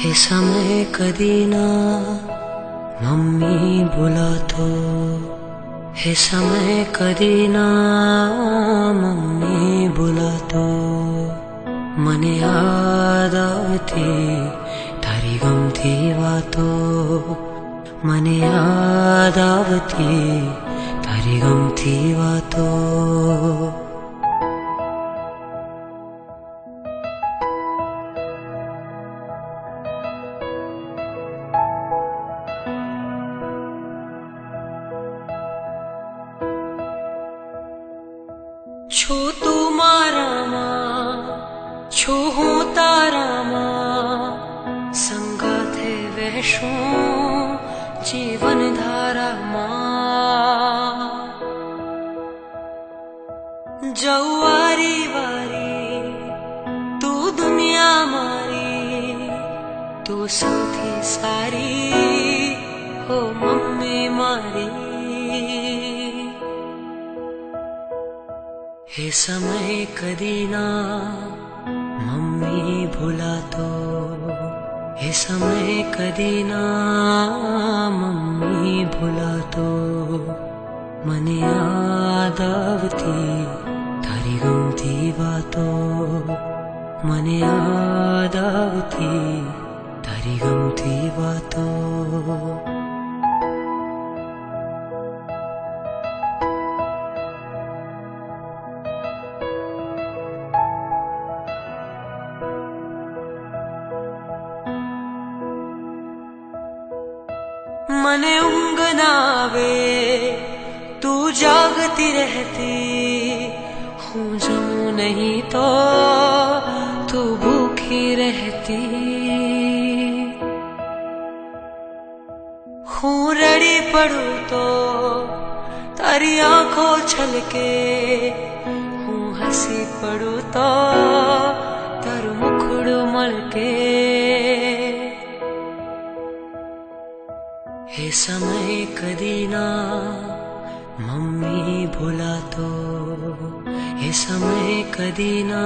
हे समय कधी ना मम्मी बुलातो, हे समय कधी ना मम्मी बुलातो. मने याद आवती तारी गमती वातो, मने याद आवती तारी गमती वातो. छू तू मारामा छू हूँ तारामा, संगाथे वैशू जीवन धारा मां. जवारी वारी तू दुनिया मारी, तू सौथी सारी हो मम्मी मारी. हे समय कधी ना मम्मी भुलातो, हे समय कधी ना मम्मी भुलातो. मने याद आवती तारी गमती वातो, मने याद आवती तारी गमती वातो. मने ऊँघ नावे तू जागती रहती, हूँ जमूं नहीं तो तू भूखी रहती. हूँ रड़ी पड़ू तो तारी आंखों छलके, हूँ हंसी पड़ू तो तारू मुखड़ू मलके. हे समय कधी ना मम्मी भुलातो, हे समय कधी ना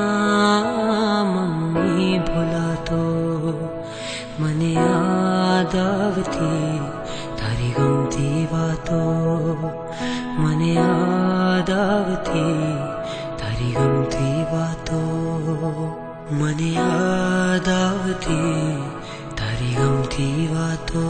मम्मी भुलातो. मने याद आवती तारी गमती वातो, मने याद आवती तारी गमती वातो, मने याद आवती तारी गमती वातो.